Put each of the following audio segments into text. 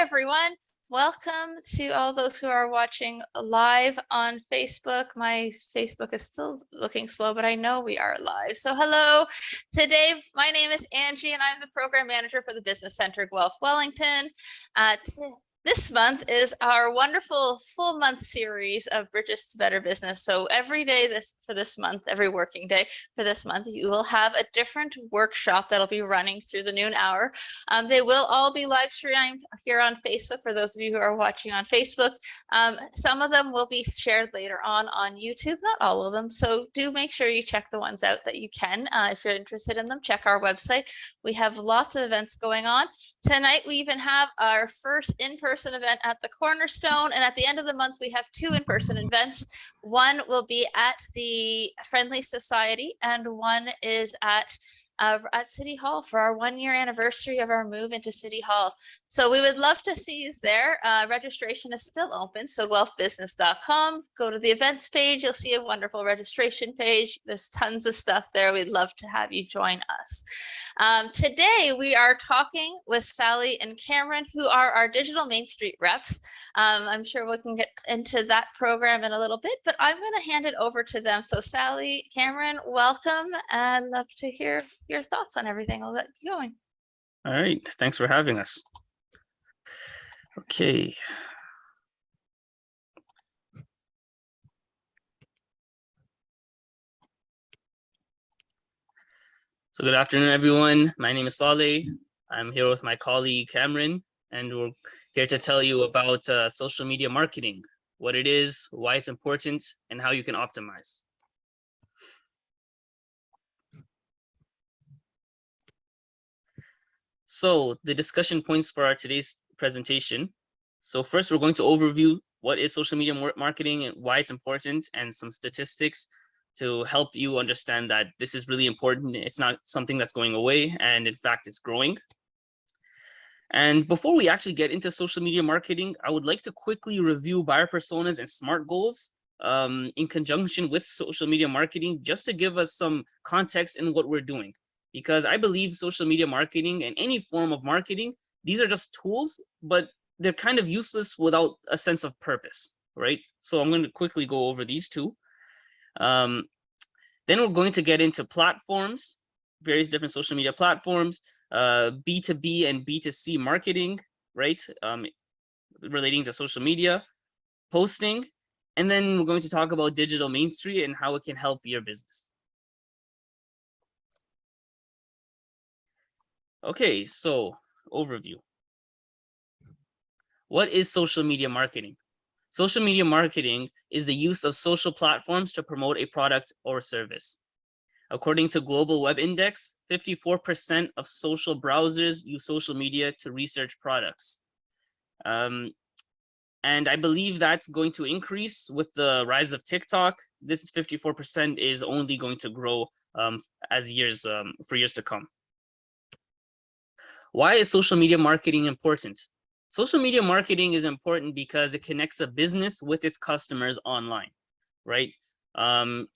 everyone. Welcome to all those who are watching live on Facebook. My Facebook is still looking slow, but I know we are live. So hello. Today, my name is Angie, and I'm the program manager for the Business Center Guelph-Wellington. This month is our wonderful full month series of Bridges to Better Business. So every day for this month, every working day for this month, you will have a different workshop that'll be running through the noon hour. They will all be live streamed here on Facebook for those of you who are watching on Facebook. Some of them will be shared later on YouTube, not all of them. So do make sure you check the ones out that you can. If you're interested in them, check our website. We have lots of events going on. Tonight, we even have our first in-person event at the Cornerstone, and at the end of the month we have 2 in-person events. One will be at the Friendly Society, and one is at City Hall for our 1-year anniversary of our move into City Hall. So we would love to see you there. Registration is still open, so guelphbusiness.com. Go to the events page. You'll see a wonderful registration page. There's tons of stuff there. We'd love to have you join us. Today, we are talking with Sally and Cameron, who are our digital Main Street reps. I'm sure we can get into that program in a little bit, but I'm going to hand it over to them. So Sally, Cameron, welcome, and love to hear your thoughts on everything. I'll let you going. All right, thanks for having us. Okay. So good afternoon, everyone. My name is Saleh. I'm here with my colleague Cameron, and we're here to tell you about social media marketing, what it is, why it's important, and how you can optimize. So the discussion points for our today's presentation. So first, we're going to overview what is social media marketing and why it's important, and some statistics to help you understand that this is really important. It's not something that's going away, and in fact, it's growing. And before we actually get into social media marketing, I would like to quickly review buyer personas and SMART goals in conjunction with social media marketing, just to give us some context in what we're doing. Because I believe social media marketing and any form of marketing, these are just tools, but they're kind of useless without a sense of purpose, right? So I'm going to quickly go over these two. Then we're going to get into platforms, various different social media platforms, B2B and B2C marketing, right? Relating to social media, posting, and then we're going to talk about digital Main Street and how it can help your business. Okay, so overview. What is social media marketing? Social media marketing is the use of social platforms to promote a product or service. According to Global Web Index, 54% of social browsers use social media to research products. And I believe that's going to increase with the rise of TikTok. This 54% is only going to grow as years for years to come. Why is social media marketing important? Social media marketing is important because it connects a business with its customers online, right? I'm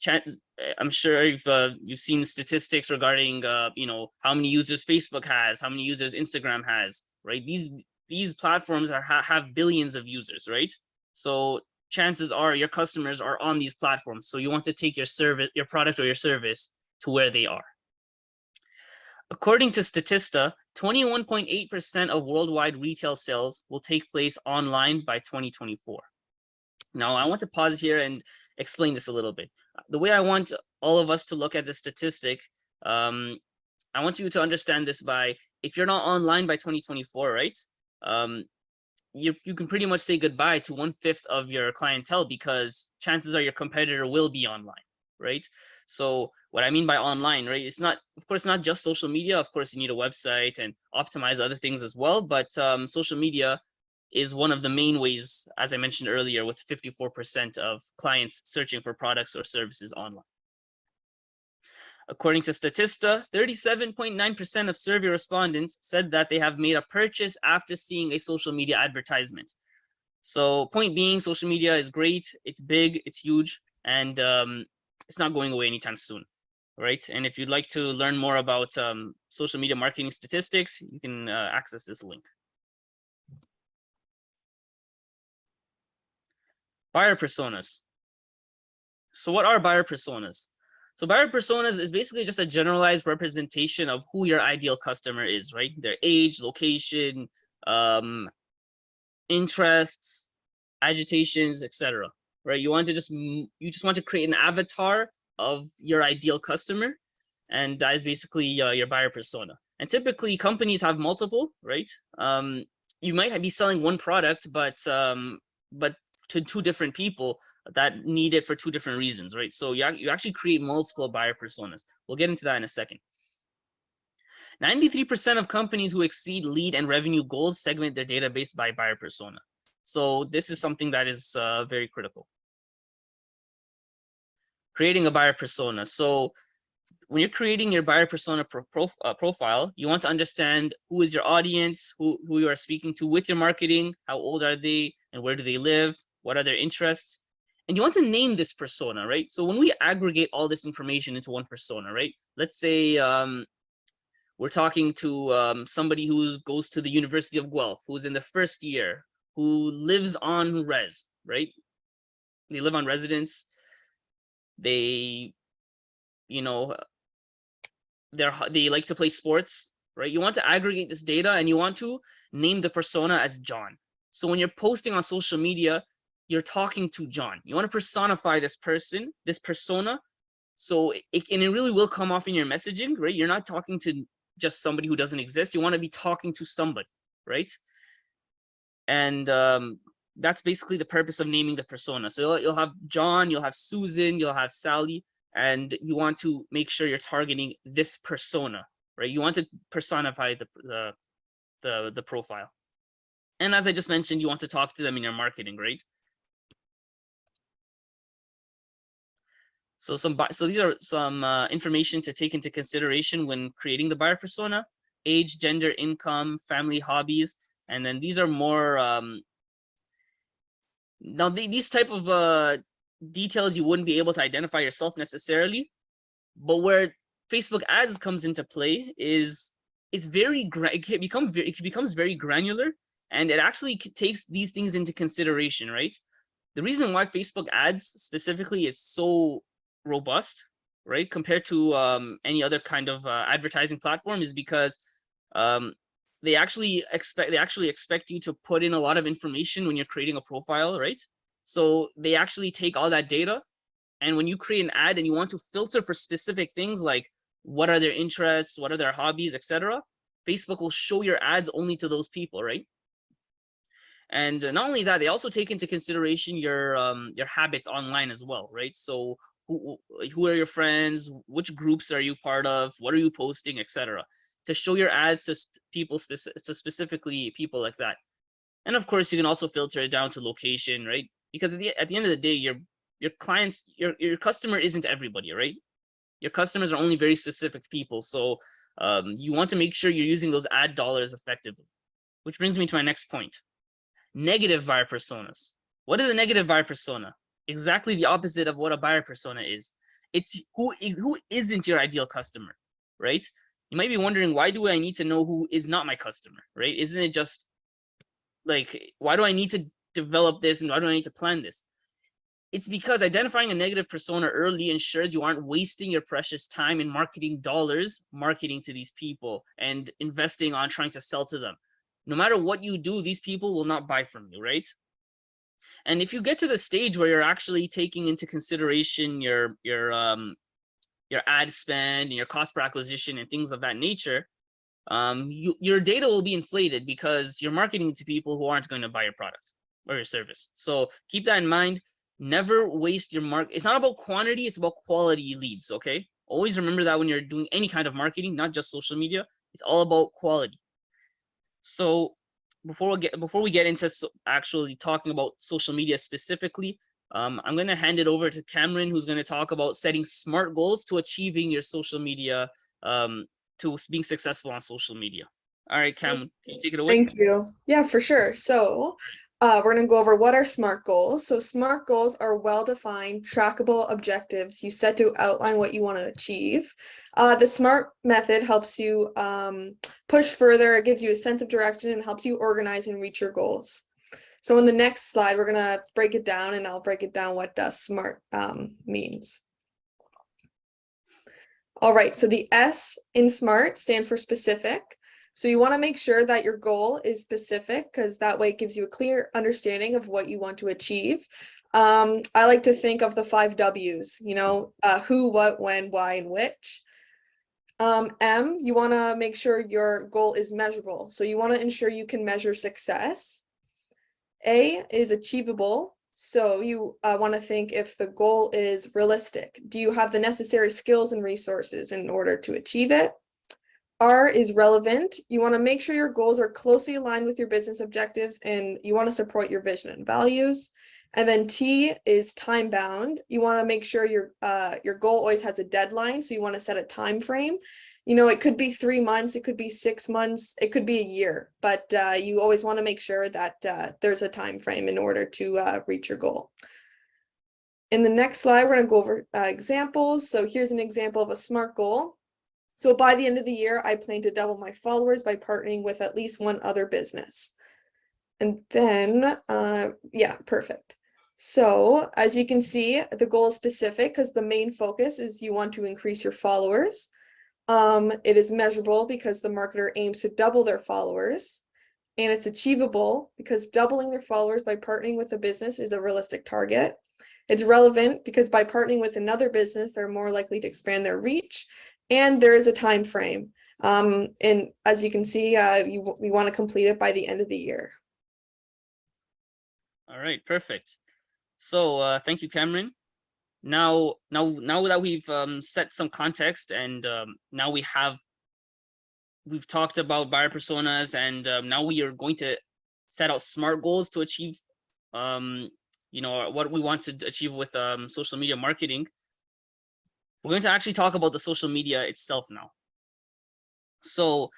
sure you've seen statistics regarding how many users Facebook has, how many users Instagram has, right? These platforms have billions of users, right? So chances are your customers are on these platforms. So you want to take your product or your service to where they are. According to Statista, 21.8% of worldwide retail sales will take place online by 2024. Now, I want to pause here and explain this a little bit. The way I want all of us to look at the statistic, I want you to understand this by, if you're not online by 2024, right? You can pretty much say goodbye to 1/5 of your clientele, because chances are your competitor will be online, right? So what I mean by online, right? It's not, of course, not just social media. Of course, you need a website and optimize other things as well. But social media is one of the main ways, as I mentioned earlier, with 54% of clients searching for products or services online. According to Statista, 37.9% of survey respondents said that they have made a purchase after seeing a social media advertisement. So point being, social media is great, it's big, it's huge, and it's not going away anytime soon, right? And if you'd like to learn more about social media marketing statistics, you can access this link. Buyer personas. So what are buyer personas? So buyer personas is basically just a generalized representation of who your ideal customer is, right? Their age, location, interests, agitations, etc. Right? You just want to create an avatar of your ideal customer, and that is basically your buyer persona. And typically, companies have multiple, right? You might be selling one product, but to two different people that need it for two different reasons, right? So you actually create multiple buyer personas. We'll get into that in a second. 93% of companies who exceed lead and revenue goals segment their database by buyer persona. So this is something that is very critical. Creating a buyer persona. So when you're creating your buyer persona profile, you want to understand who is your audience, who you are speaking to with your marketing, how old are they, and where do they live, what are their interests. And you want to name this persona, right? So when we aggregate all this information into one persona, right? Let's say we're talking to somebody who goes to the University of Guelph, who's in the first year, who lives on res, right? They live on residence. They, you know, they like to play sports, right? You want to aggregate this data and you want to name the persona as John. So when you're posting on social media, you're talking to John. You want to personify this person, this persona. So it really will come off in your messaging, right? You're not talking to just somebody who doesn't exist. You want to be talking to somebody, right? And that's basically the purpose of naming the persona. So you'll have John, you'll have Susan, you'll have Sally, and you want to make sure you're targeting this persona, right? You want to personify the profile. And as I just mentioned, you want to talk to them in your marketing, right? So these are some information to take into consideration when creating the buyer persona: age, gender, income, family, hobbies, and then these are more now these type of details you wouldn't be able to identify yourself necessarily, but where Facebook ads comes into play is it becomes very granular, and it actually takes these things into consideration, right? The reason why Facebook ads specifically is so robust, right, compared to any other kind of advertising platform is because they actually expect you to put in a lot of information when you're creating a profile, right? So they actually take all that data, and when you create an ad and you want to filter for specific things like what are their interests, what are their hobbies, etc., Facebook will show your ads only to those people, right? And not only that, they also take into consideration your habits online as well, right? So who are your friends, which groups are you part of, what are you posting, etc., to show your ads to people specifically people like that. And of course, you can also filter it down to location, right? Because at the end of the day, your clients, your customer isn't everybody, right? Your customers are only very specific people. So you want to make sure you're using those ad dollars effectively. Which brings me to my next point. Negative buyer personas. What is a negative buyer persona? Exactly the opposite of what a buyer persona is. It's who isn't your ideal customer, right? You might be wondering, why do I need to know who is not my customer, right? Isn't it just like, why do I need to develop this and why do I need to plan this? It's because identifying a negative persona early ensures you aren't wasting your precious time in marketing dollars, marketing to these people and investing on trying to sell to them. No matter what you do, these people will not buy from you, right? And if you get to the stage where you're actually taking into consideration your ad spend and your cost per acquisition and things of that nature, your data will be inflated because you're marketing to people who aren't going to buy your product or your service. So keep that in mind. Never waste your It's not about quantity, it's about quality leads, okay? Always remember that when you're doing any kind of marketing, not just social media, it's all about quality. So before we get into actually talking about social media specifically, I'm going to hand it over to Cameron, who's going to talk about setting SMART goals to achieving your social media, to being successful on social media. All right, Cam, can you take it away? Thank you. Yeah, for sure. So we're going to go over what are SMART goals. So SMART goals are well-defined, trackable objectives you set to outline what you want to achieve. The SMART method helps you push further. It gives you a sense of direction and helps you organize and reach your goals. So in the next slide, we're gonna break it down, and I'll break it down what SMART means. All right, so the S in SMART stands for specific. So you want to make sure that your goal is specific, because that way it gives you a clear understanding of what you want to achieve. I like to think of the 5 W's, who, what, when, why, and which. M, you want to make sure your goal is measurable. So you want to ensure you can measure success. A is achievable. So you want to think if the goal is realistic. Do you have the necessary skills and resources in order to achieve it? R is relevant. You want to make sure your goals are closely aligned with your business objectives, and you want to support your vision and values. And then T is time bound. You want to make sure your goal always has a deadline. So you want to set a time frame. It could be 3 months, it could be 6 months, it could be a year, but you always want to make sure that there's a time frame in order to reach your goal. In the next slide, we're going to go over examples. So here's an example of a SMART goal. So by the end of the year, I plan to double my followers by partnering with at least one other business. And then, yeah, perfect. So as you can see, the goal is specific because the main focus is you want to increase your followers. It is measurable because the marketer aims to double their followers, and it's achievable because doubling their followers by partnering with a business is a realistic target. It's relevant because by partnering with another business, they're more likely to expand their reach, and there is a time frame. And as you can see, we want to complete it by the end of the year. All right, perfect. So thank you, Cameron. Now that we've set some context, and now we've talked about buyer personas, and now we are going to set out SMART goals to achieve what we want to achieve with social media marketing. We're going to actually talk about the social media itself now. So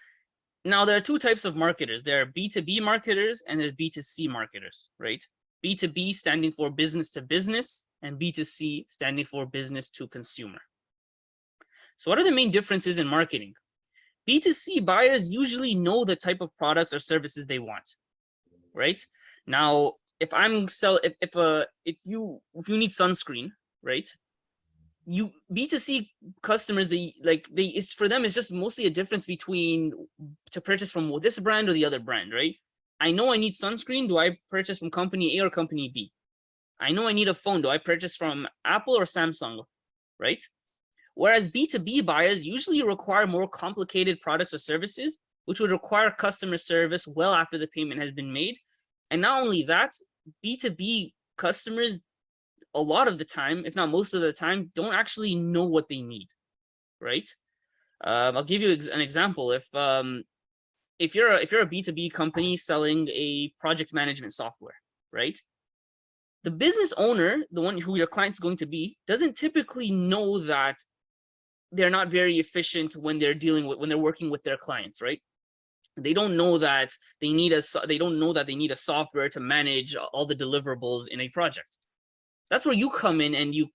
now there are 2 types of marketers. There are B2B marketers and there are B2C marketers, right? B2B standing for business to business, and B2C standing for business to consumer. So what are the main differences in marketing? B2C buyers usually know the type of products or services they want, right? Now, if you need sunscreen, right? B2C customers, for them, it's just mostly a difference between to purchase from this brand or the other brand, right? I know I need sunscreen. Do I purchase from company A or company B? I know I need a phone. Do I purchase from Apple or Samsung, right? Whereas B2B buyers usually require more complicated products or services, which would require customer service well after the payment has been made. And not only that, B2B customers, a lot of the time, if not most of the time, don't actually know what they need, right? I'll give you an example. If you're a B2B company selling a project management software, right? The business owner, the one who your client's going to be, doesn't typically know that they're not very efficient when they're working with their clients, right? They don't know that they need a software to manage all the deliverables in a project. That's where you come in and you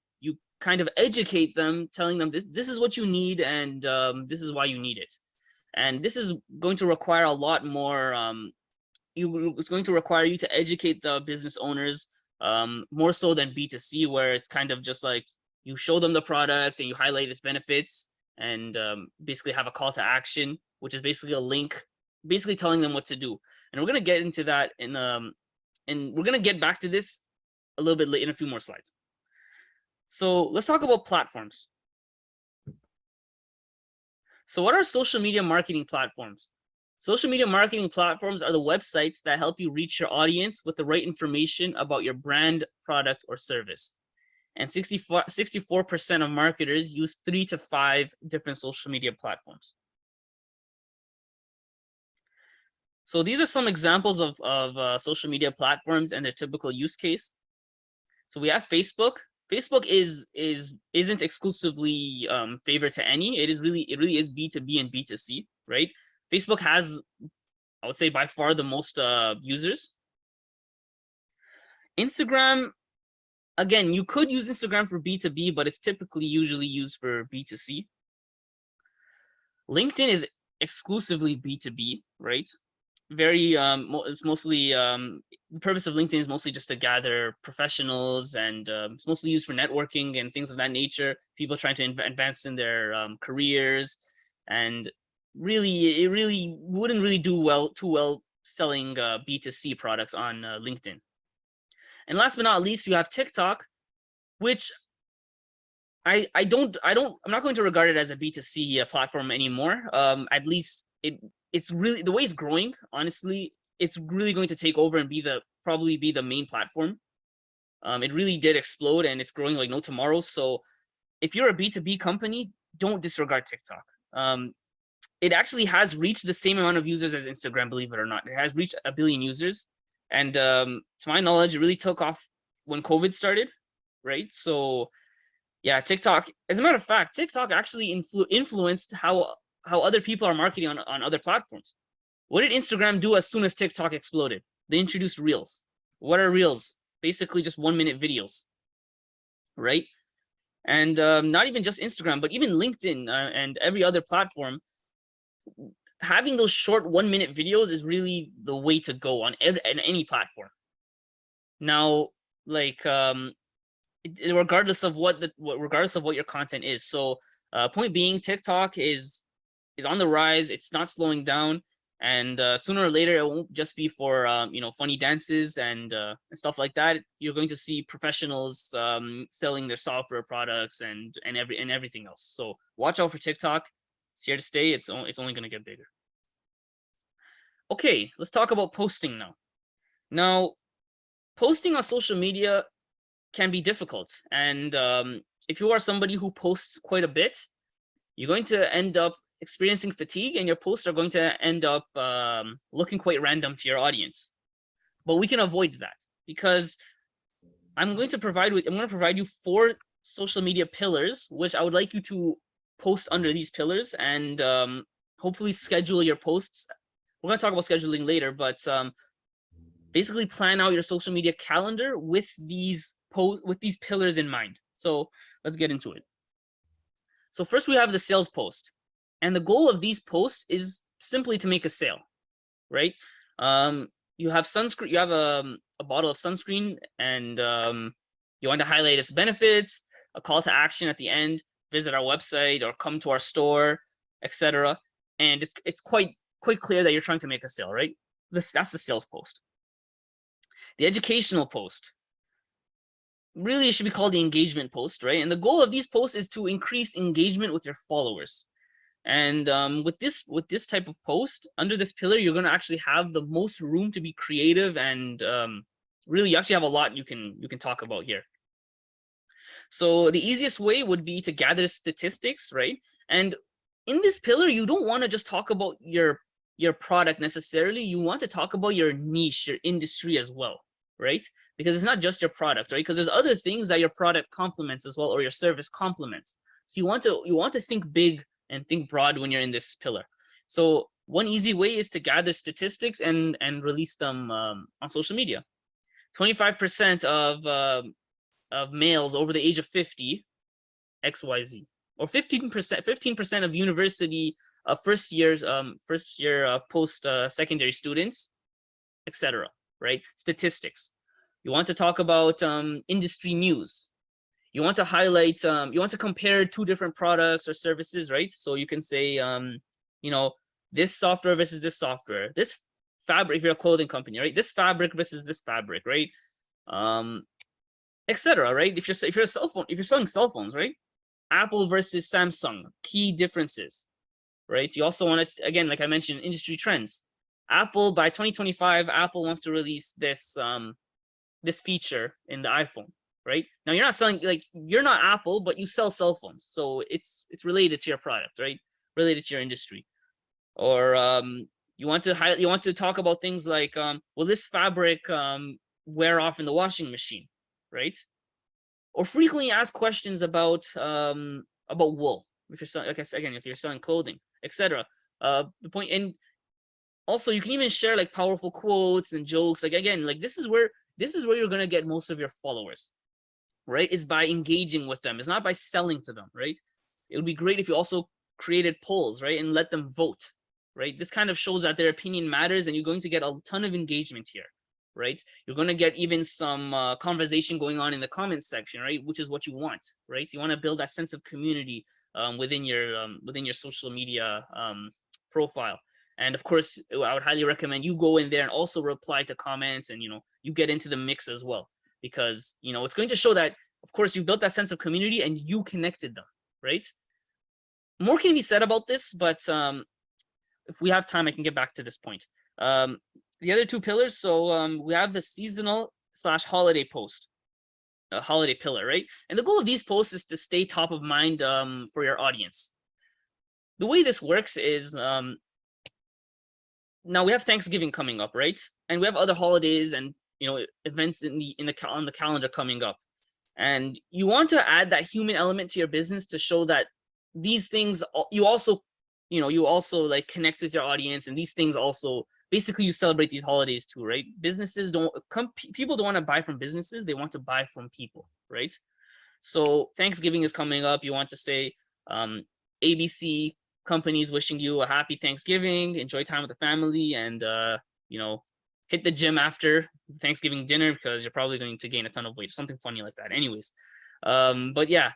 kind of educate them, telling them this is what you need, and this is why you need it. And this is going to require a lot more. It's going to require you to educate the business owners more so than B2C, where it's kind of just like you show them the product and you highlight its benefits, and basically have a call to action, which is basically a link, basically telling them what to do. And we're going to get into that and we're going to get back to this a little bit late in a few more slides. So let's talk about platforms. So what are social media marketing platforms? Social media marketing platforms are the websites that help you reach your audience with the right information about your brand, product, or service. And 64% of marketers use 3 to 5 different social media platforms. So these are some examples of social media platforms and their typical use case. So we have Facebook. Facebook isn't exclusively favored to any. It really is B2B and B2C, right? Facebook has, I would say, by far the most users. Instagram, again, you could use Instagram for B2B, but it's typically usually used for B2C. LinkedIn is exclusively B2B, right? very it's mostly the purpose of LinkedIn is mostly just to gather professionals, and it's mostly used for networking and things of that nature. People trying to advance in their careers, and really, it really wouldn't really do too well selling B2C products on LinkedIn. And last but not least, you have TikTok, which I'm not going to regard it as a B2C platform anymore. At least it's really, the way it's growing, honestly, it's really going to take over and probably be the main platform. It really did explode, and it's growing like no tomorrow. So if you're a B2B company, don't disregard TikTok. It actually has reached the same amount of users as Instagram, believe it or not. It has reached 1 billion users. And to my knowledge, it really took off when COVID started, right? So yeah, TikTok, as a matter of fact, TikTok actually influenced how other people are marketing on other platforms. What did Instagram do as soon as TikTok exploded? They introduced Reels. What are Reels? Basically just 1-minute videos, right? And not even just Instagram, but even LinkedIn and every other platform, having those short 1-minute videos is really the way to go on any platform. Now, like, regardless of what your content is. So point being, TikTok is on the rise. It's not slowing down, and sooner or later it won't just be for funny dances and stuff like that. You're going to see professionals selling their software products and everything else. So watch out for TikTok. It's here to stay. It's only going to get bigger. Okay, let's talk about posting now. Now, posting on social media can be difficult, and if you are somebody who posts quite a bit, you're going to end up experiencing fatigue, and your posts are going to end up looking quite random to your audience. But we can avoid that, because I'm going to provide you 4 social media pillars, which I would like you to post under these pillars, and hopefully schedule your posts. We're going to talk about scheduling later, but basically plan out your social media calendar with these pillars in mind. So let's get into it. So first we have the sales post, and the goal of these posts is simply to make a sale, right? You have sunscreen. You have a bottle of sunscreen, and you want to highlight its benefits, a call to action at the end, visit our website or come to our store, etc. And it's quite clear that you're trying to make a sale, right? That's the sales post. The educational post, really it should be called the engagement post, right? And the goal of these posts is to increase engagement with your followers. And with this type of post, under this pillar, you're going to actually have the most room to be creative, and really you actually have a lot you can talk about here. So the easiest way would be to gather statistics, right? And in this pillar, you don't want to just talk about your product necessarily. You want to talk about your niche, your industry as well, right? Because it's not just your product, right? Because there's other things that your product complements as well, or your service complements. So you want to think big and think broad when you're in this pillar. So one easy way is to gather statistics and release them on social media. 25% of males over the age of 50, XYZ, or 15% of university first year post secondary students, etc. Right? Statistics. You want to talk about industry news. You want to highlight, you want to compare 2 different products or services, right? So you can say, this software versus this software, this fabric, if you're a clothing company, right? This fabric versus this fabric, right? Etc. Right? If you're selling cell phones, right? Apple versus Samsung, key differences, right? You also want to, again, like I mentioned, industry trends. Apple, by 2025, Apple wants to release this this feature in the iPhone, right? Now you're not selling, like, you're not Apple, but you sell cell phones, so it's related to your product, right? Related to your industry. Or you want to talk about things like, will this fabric wear off in the washing machine, right? Or frequently asked questions about wool, if you're selling, like I said, again, if you're selling clothing, etc. The point, and also you can even share like powerful quotes and jokes. Like, again, like this is where you're gonna get most of your followers, right? Is by engaging with them. It's not by selling to them, right? It would be great if you also created polls, right, and let them vote. right? This kind of shows that their opinion matters, and you're going to get a ton of engagement here, right? You're going to get even some conversation going on in the comments section, right? Which is what you want, right? You want to build that sense of community within your social media profile. And of course, I would highly recommend you go in there and also reply to comments, and you get into the mix as well, because it's going to show that, of course, you've built that sense of community and you connected them, right? More can be said about this, but if we have time, I can get back to this point. The other two pillars, so we have the seasonal / holiday post, a holiday pillar, right? And the goal of these posts is to stay top of mind for your audience. The way this works is, now we have Thanksgiving coming up, right? And we have other holidays and events on the calendar coming up. And you want to add that human element to your business to show that these things you also like connect with your audience, and these things also basically you celebrate these holidays too, right? People don't want to buy from businesses, they want to buy from people, right? So Thanksgiving is coming up. You want to say ABC companies wishing you a happy Thanksgiving, enjoy time with the family, and hit the gym after Thanksgiving dinner because you're probably going to gain a ton of weight, something funny like that. Anyways, but yeah,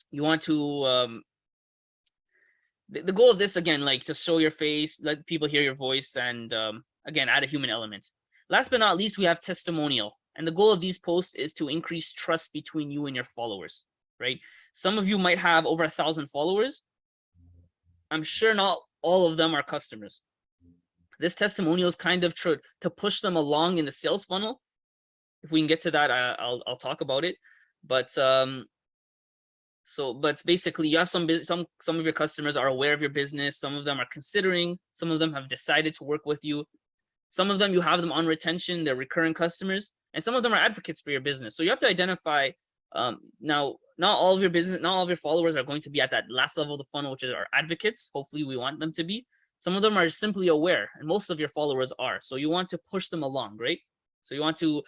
you want to the goal of this, again, like to show your face, let people hear your voice, and again, add a human element. Last but not least, we have testimonial. And the goal of these posts is to increase trust between you and your followers, right? Some of you might have over 1,000 followers. I'm sure not all of them are customers. This testimonial is kind of to push them along in the sales funnel. If we can get to that, I'll talk about it. But but basically, you have some of your customers are aware of your business. Some of them are considering. Some of them have decided to work with you. Some of them you have them on retention. They're recurring customers, and some of them are advocates for your business. So you have to identify. Now, not all of your followers are going to be at that last level of the funnel, which is our advocates. Hopefully, we want them to be. Some of them are simply aware, and most of your followers are. So you want to push them along, right? So you want to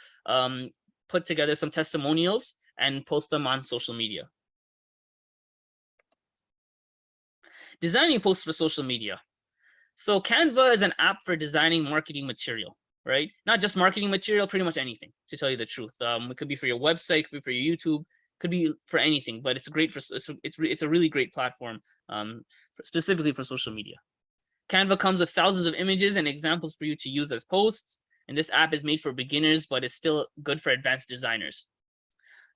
put together some testimonials and post them on social media. Designing posts for social media. So Canva is an app for designing marketing material, right? Not just marketing material, pretty much anything, to tell you the truth. It could be for your website, it could be for your YouTube, could be for anything, but it's great for it's a really great platform, specifically for social media. Canva comes with thousands of images and examples for you to use as posts, and this app is made for beginners, but it's still good for advanced designers.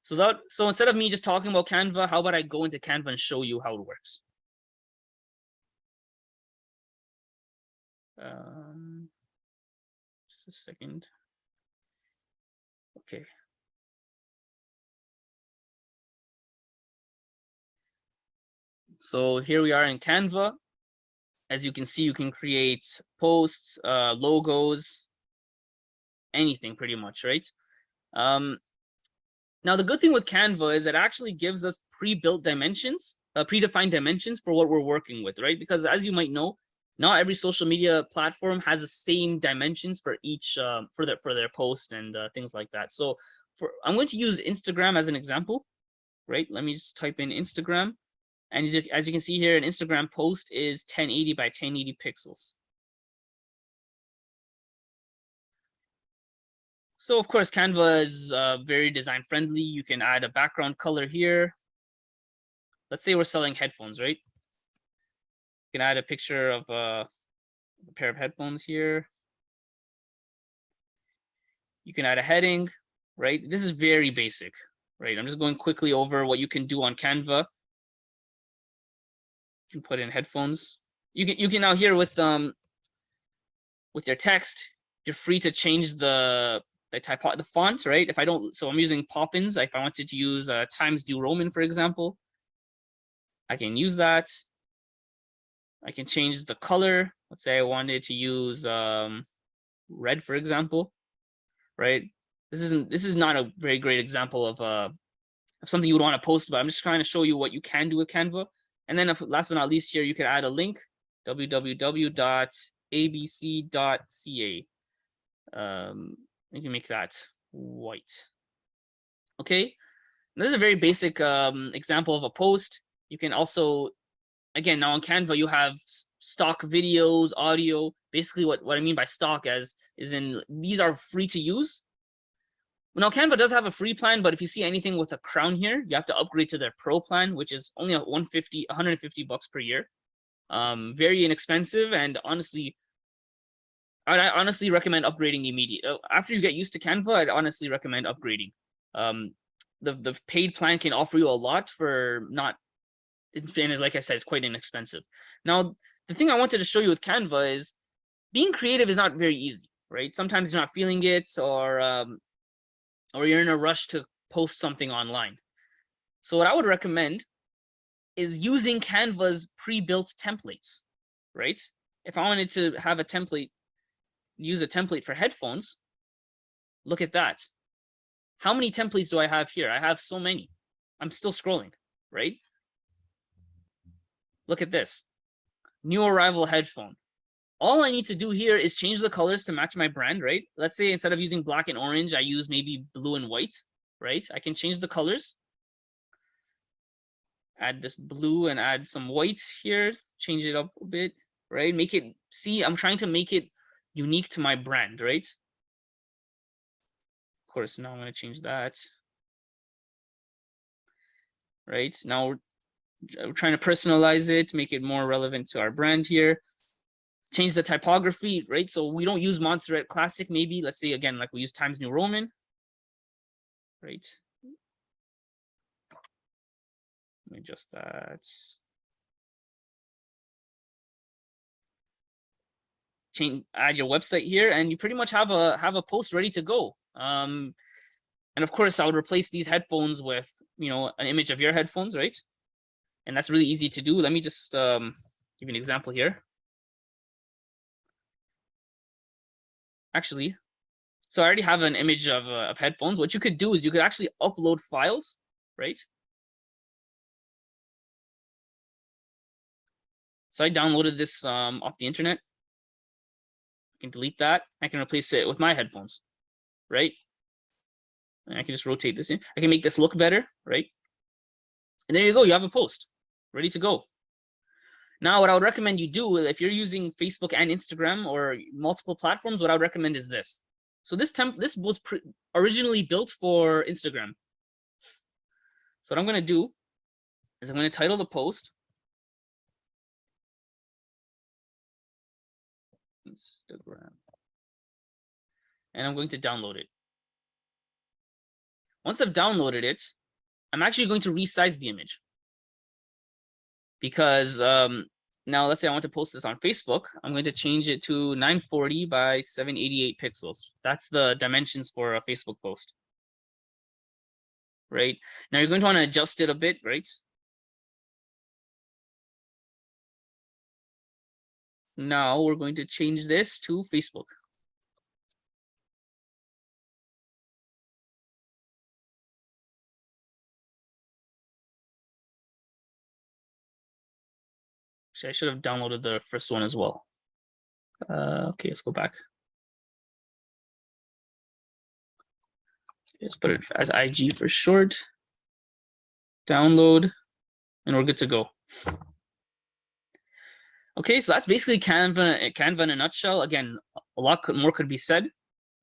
So instead of me just talking about Canva, how about I go into Canva and show you how it works? Just a second. Okay. So here we are in Canva. As you can see, you can create posts, logos, anything pretty much, right? Now, the good thing with Canva is it actually gives us pre-built dimensions, predefined dimensions for what we're working with, right? Because as you might know, not every social media platform has the same dimensions for each for their post and things like that. So I'm going to use Instagram as an example, right? Let me just type in Instagram, and as you can see here, an Instagram post is 1080 by 1080 pixels. So of course, Canva is very design friendly. You can add a background color here. Let's say we're selling headphones, right? You can add a picture of a pair of headphones here. You can add a heading, right? This is very basic, right? I'm just going quickly over what you can do on Canva. You can put in headphones. You can now here with your text, you're free to change the font, right? If I don't, so I'm using Poppins. If I wanted to use Times New Roman, for example, I can use that. I can change the color. Let's say I wanted to use red, for example, right? This is not a very great example of something you would want to post, but I'm just trying to show you what you can do with Canva. And then last but not least here, you can add a link, www.abc.ca. You can make that white. Okay, this is a very basic example of a post. You can also again, now on Canva, you have stock videos, audio. Basically what I mean by stock is in these are free to use. Now Canva does have a free plan, but if you see anything with a crown here, you have to upgrade to their pro plan, which is only 150 bucks per year. Very inexpensive, and honestly, I honestly recommend upgrading immediately. After you get used to Canva, I'd honestly recommend upgrading. The paid plan can offer you a lot for not, like I said, it's quite inexpensive. Now, the thing I wanted to show you with Canva is being creative is not very easy, right? Sometimes you're not feeling it, or you're in a rush to post something online. So what I would recommend is using Canva's pre-built templates, right? If I wanted to have a template, use a template for headphones, look at that. How many templates do I have here? I have so many. I'm still scrolling, right? Look at this. New arrival headphone. All I need to do here is change the colors to match my brand, right? Let's say instead of using black and orange, I use maybe blue and white, right? I can change the colors. Add this blue and add some white here. Change it up a bit, right? Make it, see, I'm trying to make it unique to my brand, right? Of course, now I'm going to change that. Right? Now we're trying to personalize it, make it more relevant to our brand here. Change the typography, right? So we don't use Montserrat Classic, maybe. Let's say, again, like we use Times New Roman, right? Let me adjust that. Add your website here, and you pretty much have a post ready to go. And of course, I would replace these headphones with, you know, an image of your headphones, right? And that's really easy to do. Let me just give you an example here. Actually, so I already have an image of headphones. What you could do is you could actually upload files, right? So I downloaded this off the internet. I can delete that. I can replace it with my headphones, right? And I can just rotate this in. I can make this look better, right? And there you go. You have a post ready to go. Now, what I would recommend you do, if you're using Facebook and Instagram or multiple platforms, what I would recommend is this. So this was originally built for Instagram. So what I'm going to do is I'm going to title the post Instagram, and I'm going to download it. Once I've downloaded it, I'm actually going to resize the image, because now let's say I want to post this on Facebook. I'm going to change it to 940 by 788 pixels. That's the dimensions for a Facebook post, right? Now you're going to want to adjust it a bit, right? Now we're going to change this to Facebook. Actually, I should have downloaded the first one as well. Okay, let's go back. Let's put it as IG for short. Download, and we're good to go. Okay, so that's basically Canva in a nutshell. Again, a lot more could be said,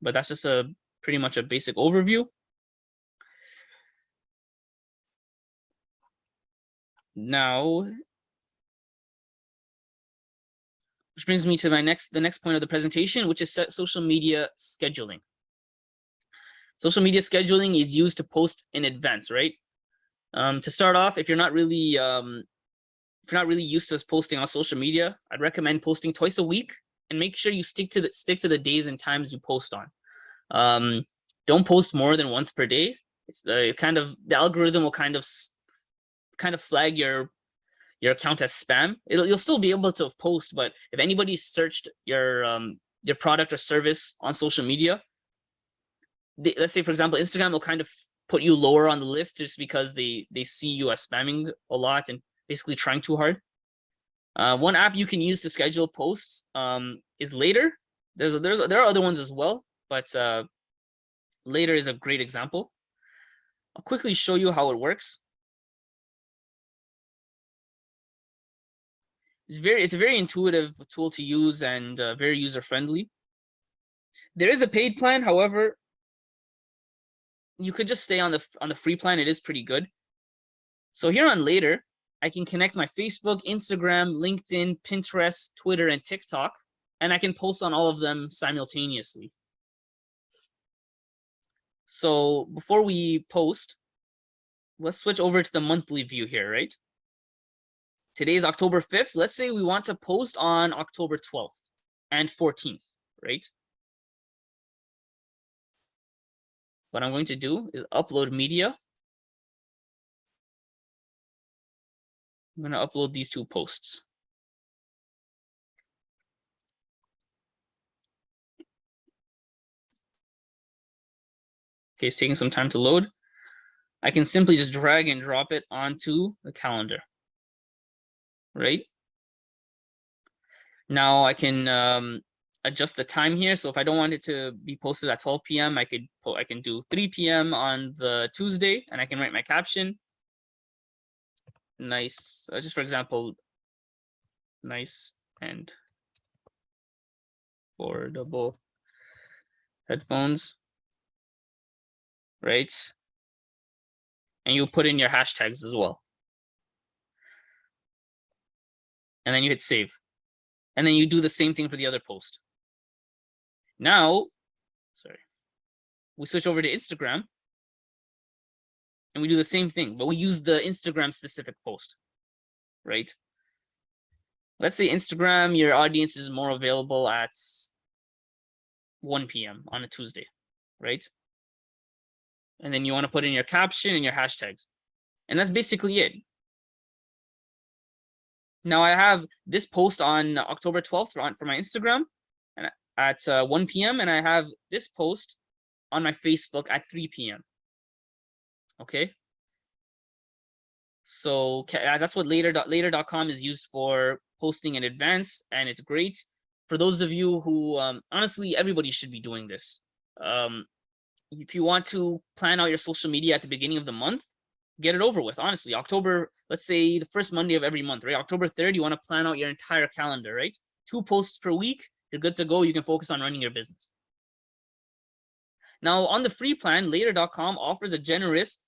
but that's just pretty much a basic overview. Now, which brings me to the next point of the presentation, which is social media scheduling. Social media scheduling is used to post in advance, right? To start off, if you're not really used to posting on social media, I'd recommend posting twice a week, and make sure you stick to the days and times you post on. Don't post more than once per day. It's the algorithm will kind of flag your account as spam. You'll still be able to post, but if anybody searched your product or service on social media, let's say for example Instagram will kind of put you lower on the list just because they see you as spamming a lot and basically trying too hard. One app you can use to schedule posts is Later. There are other ones as well, but Later is a great example. I'll quickly show you how it works. It's a very intuitive tool to use and very user friendly. There is a paid plan, however, you could just stay on the free plan. It is pretty good. So here on Later, I can connect my Facebook, Instagram, LinkedIn, Pinterest, Twitter, and TikTok, and I can post on all of them simultaneously. So before we post, let's switch over to the monthly view here, right? Today is October 5th. Let's say we want to post on October 12th and 14th, right? What I'm going to do is upload media. I'm going to upload these two posts. Okay, it's taking some time to load. I can simply just drag and drop it onto the calendar, right? Now I can adjust the time here. So if I don't want it to be posted at 12 p.m., I can do 3 p.m. on the Tuesday, and I can write my caption. Nice, just for example, nice and affordable headphones, right? And you put in your hashtags as well. And then you hit save. And then you do the same thing for the other post. Now, we switch over to Instagram and we do the same thing, but we use the Instagram specific post, right? Let's say Instagram, your audience is more available at 1 p.m. on a Tuesday, right? And then you want to put in your caption and your hashtags. And that's basically it. Now I have this post on October 12th for my Instagram and at 1 p.m. and I have this post on my Facebook at 3 p.m. Okay. So that's what later.com is used for, posting in advance, and it's great for those of you who honestly, everybody should be doing this. If you want to plan out your social media at the beginning of the month, get it over with. Honestly, October, let's say the first Monday of every month, right? October 3rd, you want to plan out your entire calendar, right? 2 posts per week, you're good to go. You can focus on running your business. Now, on the free plan, later.com offers a generous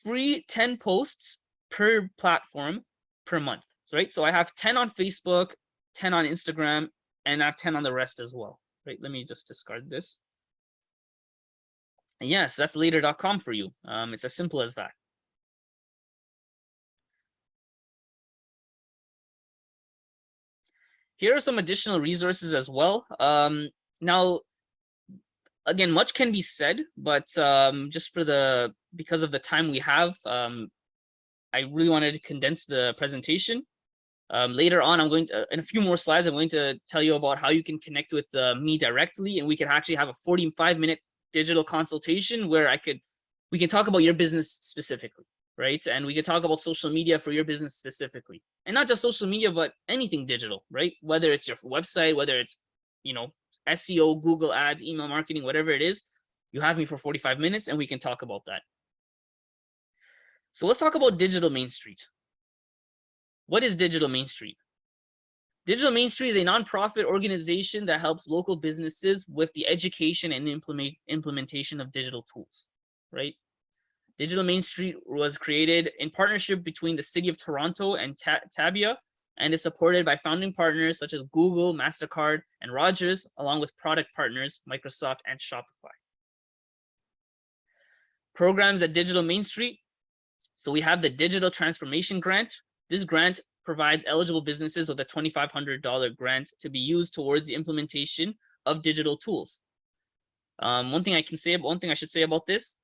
free 10 posts per platform per month, right? So I have 10 on Facebook, 10 on Instagram, and I have 10 on the rest as well, right? Let me just discard this. And yes, that's later.com for you. It's as simple as that. Here are some additional resources as well. Now, again, much can be said, but just because of the time we have, I really wanted to condense the presentation. Later on, I'm going to, in a few more slides, I'm going to tell you about how you can connect with me directly, and we can actually have a 45-minute digital consultation where we can talk about your business specifically, right? And we can talk about social media for your business specifically, and not just social media, but anything digital, right? Whether it's your website, whether it's, SEO, Google ads, email marketing, whatever it is, you have me for 45 minutes and we can talk about that. So let's talk about Digital Main Street. What is Digital Main Street? Digital Main Street is a nonprofit organization that helps local businesses with the education and implementation of digital tools, right? Digital Main Street was created in partnership between the City of Toronto and Tabia, and is supported by founding partners such as Google, MasterCard, and Rogers, along with product partners, Microsoft and Shopify. Programs at Digital Main Street. So we have the Digital Transformation Grant. This grant provides eligible businesses with a $2,500 grant to be used towards the implementation of digital tools. One thing I should say about this,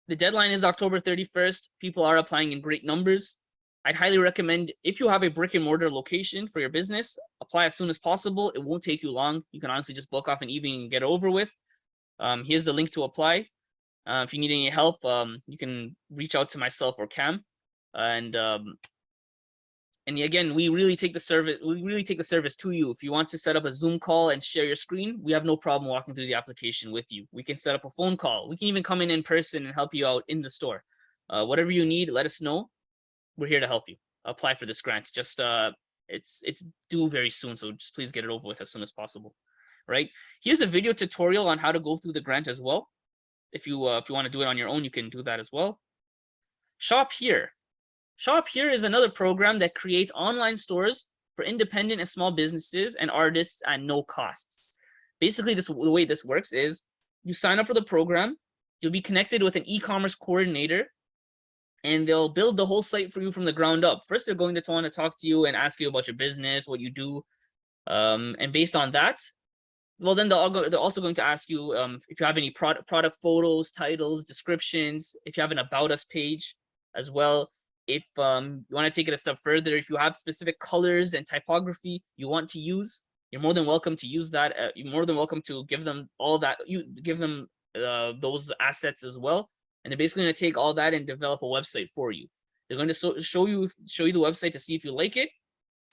the deadline is October 31st. People are applying in great numbers. I'd highly recommend, if you have a brick and mortar location for your business, apply as soon as possible. It won't take you long. You can honestly just book off an evening and get it over with. Here's the link to apply. If you need any help, you can reach out to myself or Cam. And again, we really take the service to you. If you want to set up a Zoom call and share your screen, we have no problem walking through the application with you. We can set up a phone call. We can even come in person and help you out in the store. Whatever you need, let us know. We're here to help you apply for this grant. Just It's due very soon, so just please get it over with as soon as possible, right? Here's a video tutorial on how to go through the grant as well. If you want to do it on your own, you can do that as well. Shop Here. Shop Here is another program that creates online stores for independent and small businesses and artists at no cost. Basically, the way this works is you sign up for the program, you'll be connected with an e-commerce coordinator, and they'll build the whole site for you from the ground up. First, they're going to want to talk to you and ask you about your business, what you do. And based on that, well, then they're also going to ask you if you have any product photos, titles, descriptions, if you have an About Us page as well. If you want to take it a step further, if you have specific colors and typography you want to use, you're more than welcome to use that. You're more than welcome to give them all that. You give them those assets as well. And they're basically going to take all that and develop a website for you. They're going to show you the website to see if you like it.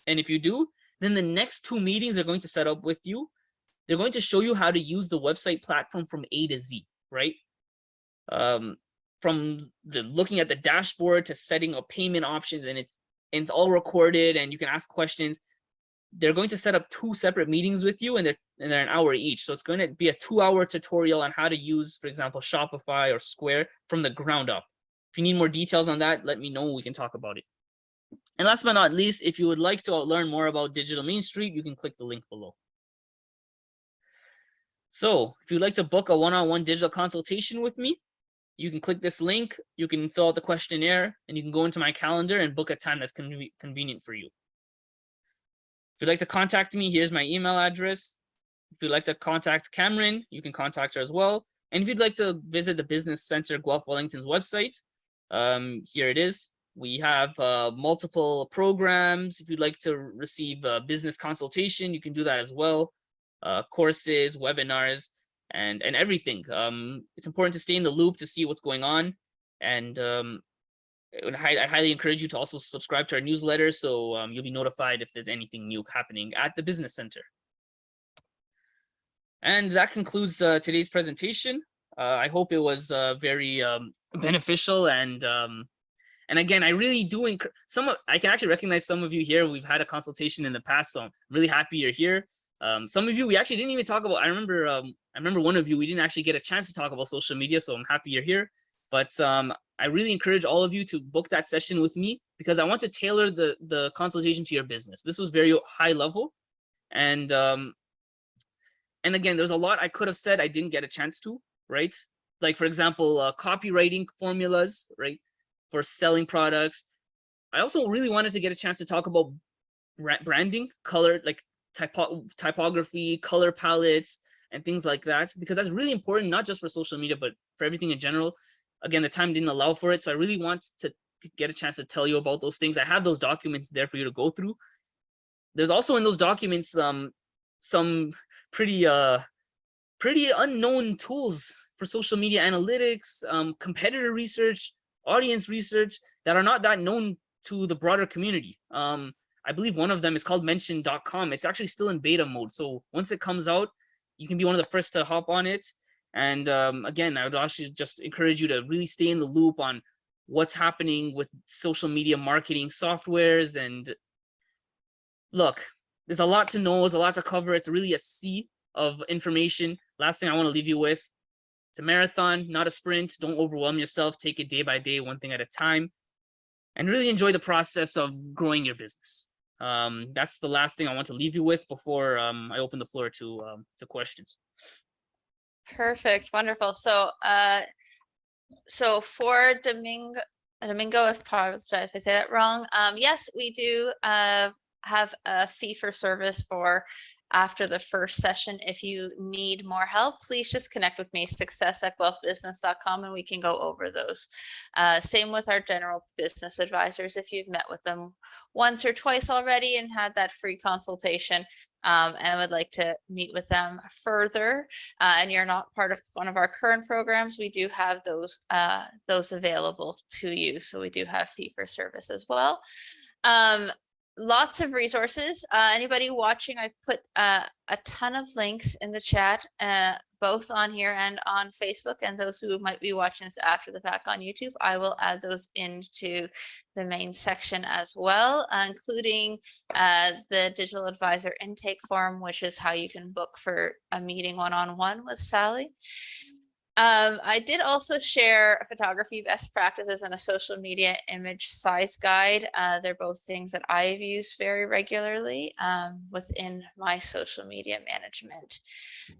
And if you do, then the next 2 meetings they're going to set up with you, they're going to show you how to use the website platform from A to Z, right? From looking at the dashboard to setting up payment options, and it's all recorded and you can ask questions. They're going to set up 2 separate meetings with you, and they're an hour each. So it's going to be a 2-hour tutorial on how to use, for example, Shopify or Square from the ground up. If you need more details on that, let me know. We can talk about it. And last but not least, if you would like to learn more about Digital Main Street, you can click the link below. So if you'd like to book a one-on-one digital consultation with me, you can click this link, you can fill out the questionnaire, and you can go into my calendar and book a time that's convenient for you. If you'd like to contact me, here's my email address. If you'd like to contact Cameron, you can contact her as well. And if you'd like to visit the Business Center Guelph-Wellington's website, here it is. We have multiple programs. If you'd like to receive a business consultation, you can do that as well. Courses, webinars, and everything. It's important to stay in the loop to see what's going on. And I highly encourage you to also subscribe to our newsletter, so you'll be notified if there's anything new happening at the Business Center. And that concludes today's presentation. I hope it was very beneficial, and again, I really do I can actually recognize some of you here. We've had a consultation in the past, so I'm really happy you're here. Some of you we actually didn't even talk about. I remember one of you we didn't actually get a chance to talk about social media, so I'm happy you're here. But I really encourage all of you to book that session with me, because I want to tailor the consultation to your business. This was very high level, and again, there's a lot I could have said I didn't get a chance to, right? Like, for example, copywriting formulas, right, for selling products. I also really wanted to get a chance to talk about branding, color, like typography, color palettes, and things like that, because that's really important, not just for social media, but for everything in general. Again, the time didn't allow for it, so I really want to get a chance to tell you about those things. I have those documents there for you to go through. There's also in those documents some pretty unknown tools for social media analytics, competitor research, audience research that are not that known to the broader community. I believe one of them is called mention.com. It's actually still in beta mode, so once it comes out, you can be one of the first to hop on it. And again, I would actually just encourage you to really stay in the loop on what's happening with social media marketing softwares. And look, there's a lot to know, there's a lot to cover. It's really a sea of information. Last thing I want to leave you with, it's a marathon, not a sprint. Don't overwhelm yourself. Take it day by day, one thing at a time, and really enjoy the process of growing your business. That's the last thing I want to leave you with before I open the floor to questions. Perfect, wonderful. So so for Domingo, if apologize if I say that wrong. Yes, we do have a fee for service for after the first session. If you need more help, please just connect with me, success@guelphbusiness.com, and we can go over those. Same with our general business advisors. If you've met with them once or twice already and had that free consultation and would like to meet with them further, and you're not part of one of our current programs, we do have those available to you. So we do have fee for service as well. lots of resources. Anybody watching, I've put a ton of links in the chat, both on here and on Facebook. And those who might be watching this after the fact on YouTube, I will add those into the main section as well, including the digital advisor intake form, which is how you can book for a meeting one-on-one with Sally. I did also share a photography best practices and a social media image size guide. They're both things that I've used very regularly within my social media management.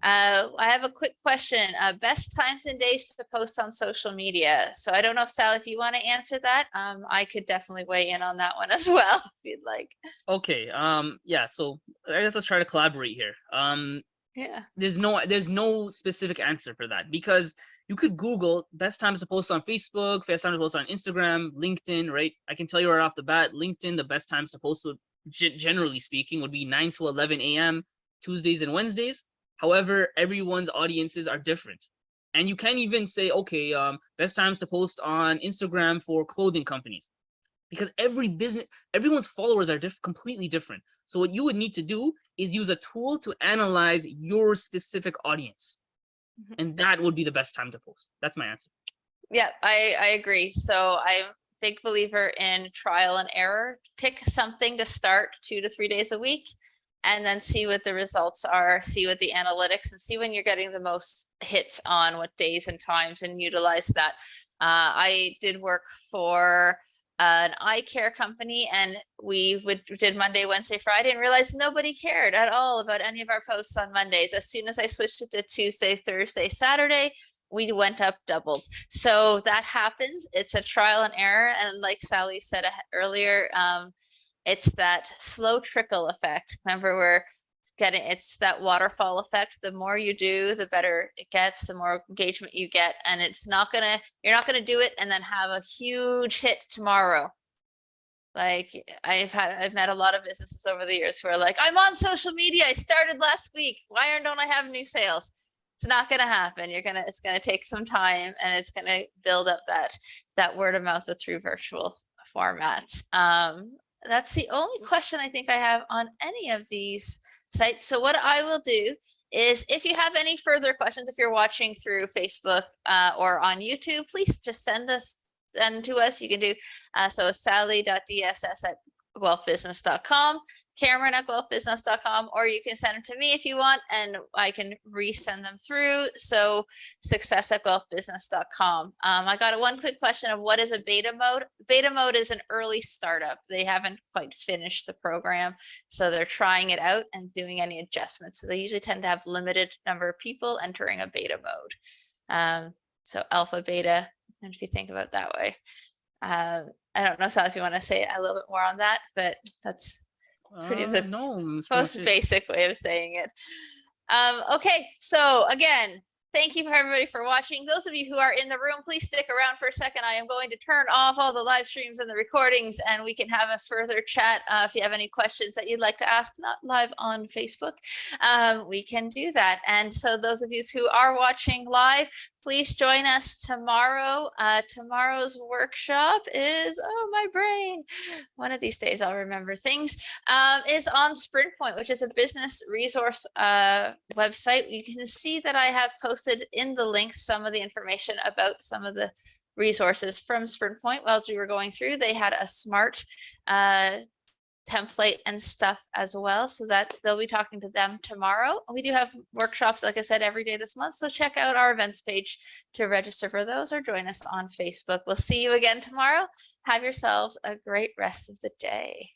I have a quick question. Best times and days to post on social media. So I don't know if Sally, if you want to answer that, I could definitely weigh in on that one as well, if you'd like. Okay. Yeah. So I guess let's try to collaborate here. Yeah. There's no specific answer for that, because you could Google best times to post on Facebook, best time to post on Instagram, LinkedIn, right? I can tell you right off the bat, LinkedIn, the best times to post, generally speaking, would be 9 to 11 a.m. Tuesdays and Wednesdays. However, everyone's audiences are different. And you can even say, okay, best times to post on Instagram for clothing companies, because everyone's followers are completely different. So what you would need to do is use a tool to analyze your specific audience. And that would be the best time to post. That's my answer. Yeah, I agree. So I'm a big believer in trial and error. Pick something to start 2 to 3 days a week, and then see what the results are, see what the analytics, and see when you're getting the most hits on what days and times, and utilize that. I did work for an eye care company, and we did Monday, Wednesday, Friday, and realized nobody cared at all about any of our posts on Mondays. As soon as I switched it to Tuesday, Thursday, Saturday, we went up doubled. So that happens. It's a trial and error. And like Sally said earlier, it's that slow trickle effect. Remember, it's that waterfall effect. The more you do, the better it gets, the more engagement you get. And you're not gonna do it and then have a huge hit tomorrow. Like I've met a lot of businesses over the years who are like, I'm on social media, I started last week, why don't I have new sales? It's not gonna happen. It's gonna take some time, and it's gonna build up that word of mouth through virtual formats. That's the only question I think I have on any of these sites. So what I will do is, if you have any further questions, if you're watching through Facebook or on YouTube, please just send to us. You can do so sally.dss@guelphbusiness.com, Cameron@guelphbusiness.com, or you can send them to me if you want, and I can resend them through. So success@guelphbusiness.com. I got one quick question of what is a beta mode. Beta mode is an early startup. They haven't quite finished the program, so they're trying it out and doing any adjustments. So they usually tend to have limited number of people entering a beta mode. So alpha, beta, and if you think about it that way. I don't know, Sal, if you want to say a little bit more on that, but that's pretty most basic way of saying it. Okay, so again, thank you for everybody for watching. Those of you who are in the room, please stick around for a second. I am going to turn off all the live streams and the recordings, and we can have a further chat. If you have any questions that you'd like to ask, not live on Facebook, we can do that. And so those of you who are watching live, please join us tomorrow. Tomorrow's workshop is, oh, my brain, one of these days I'll remember things, is on Sprint Point, which is a business resource website. You can see that I have posted in the links some of the information about some of the resources from Sprint Point. While we were going through, they had a smart template and stuff as well, so that they'll be talking to them tomorrow. We do have workshops, like I said, every day this month, so check out our events page to register for those, or join us on Facebook. We'll see you again tomorrow. Have yourselves a great rest of the day.